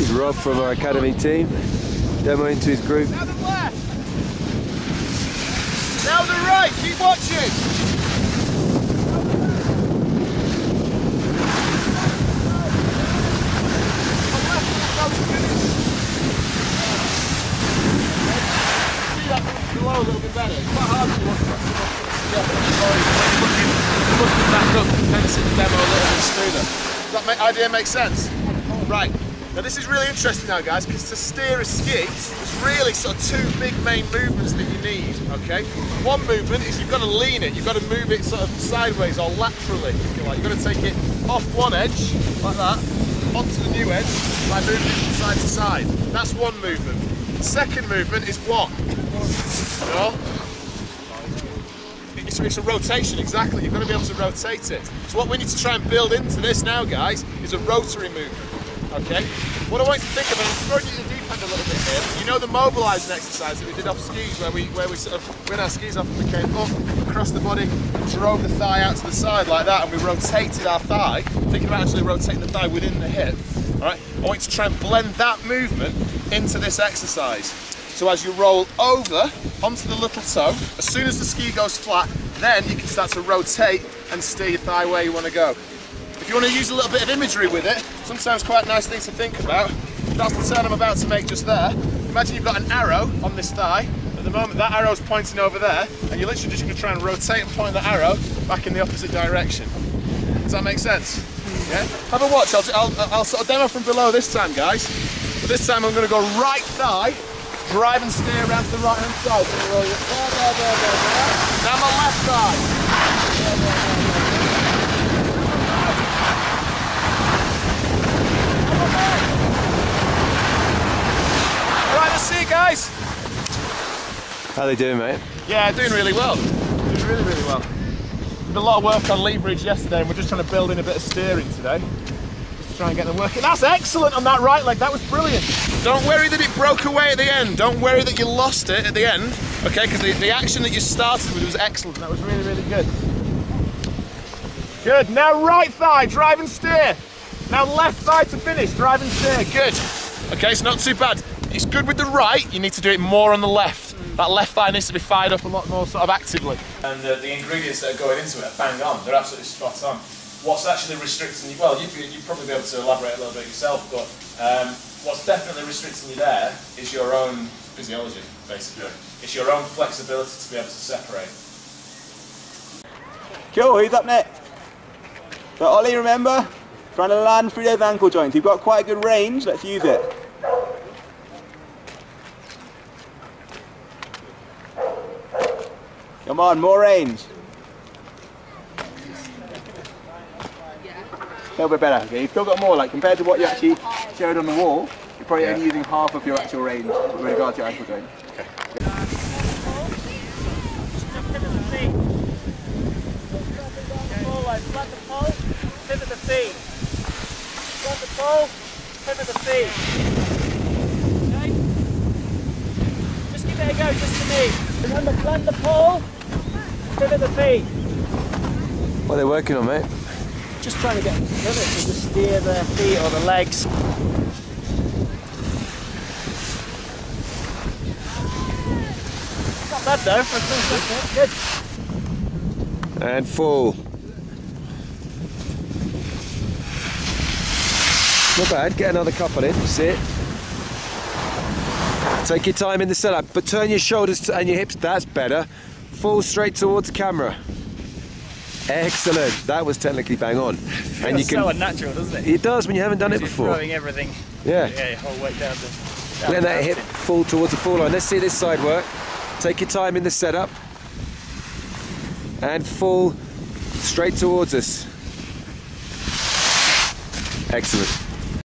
This is Rob from our academy team, demoing to his group. Now the left! Now the right, keep watching! See that below a little bit better? It's quite hard to look looking back up, kind of see the demo a little bit smoother. Does that idea make sense? Right. Now this is really interesting now, guys, because to steer a ski, there's really sort of two big main movements that you need, okay? One movement is you've got to lean it, you've got to move it sort of sideways or laterally, if you like. You've got to take it off one edge, like that, onto the new edge, by moving it from side to side. That's one movement. The second movement is what? You know? It's a rotation, exactly. You've got to be able to rotate it. So what we need to try and build into this now, guys, is a rotary movement. Okay, what I want you to think about, I'm throwing you the deep end a little bit here. You know the mobilising exercise that we did off skis, where we sort of went our skis off and we came up across the body, drove the thigh out to the side like that, and we rotated our thigh. Thinking about actually rotating the thigh within the hip. All right, I want you to try and blend that movement into this exercise. So as you roll over onto the little toe, as soon as the ski goes flat, then you can start to rotate and steer your thigh where you want to go. If you want to use a little bit of imagery with it, sometimes quite nice things to think about. That's the turn I'm about to make just there. Imagine you've got an arrow on this thigh. At the moment that arrow's pointing over there, and you're literally just going to try and rotate and point the arrow back in the opposite direction. Does that make sense? Yeah? Have a watch. I'll sort of demo from below this time, guys. But this time I'm going to go right thigh, drive and steer around to the right hand side. Now my left thigh. Alright, let's see it, guys. How are they doing, mate? Yeah, doing really well. Doing really, really well. Did a lot of work on leverage yesterday, and we're just trying to build in a bit of steering today. Just to try and get them working. That's excellent on that right leg, that was brilliant. Don't worry that it broke away at the end. Don't worry that you lost it at the end. Okay, because the action that you started with was excellent. That was really, really good. Good, now right thigh, drive and steer. Now left thigh to finish, drive and steer, good. Okay, it's not too bad. It's good with the right, you need to do it more on the left. That left thigh needs to be fired up a lot more sort of actively. And the ingredients that are going into it are bang on, they're absolutely spot on. What's actually restricting you, well, you'd probably be able to elaborate a little bit yourself, but what's definitely restricting you there is your own physiology, basically. It's your own flexibility to be able to separate. Cool, who's up next? So Ollie, remember? Trying to land through those ankle joints. You've got quite a good range, let's use it. Come on, more range. A little bit better. Okay, you've still got more, like compared to what you actually showed on the wall, you're probably only using half of your actual range with regards to your ankle joint. Okay. Flat the pole, pivot the feet. Flat the pole, pivot the feet. Okay? Just give it a go, just to me. Remember, plant the pole, pivot the feet. What are they working on, mate? Just trying to get them to pivot, so just steer the feet or the legs. Not bad though, for a first bit. Good. And full. Not bad, get another couple in, sit. Take your time in the setup, but turn your shoulders and your hips, that's better. Full straight towards the camera. Excellent, that was technically bang on. And you can, so unnatural, doesn't it? It does when you haven't done it before. Throwing everything, yeah, your whole weight down to... Let that hip fall towards the fall line. Let's see this side work. Take your time in the setup. And full straight towards us. Excellent.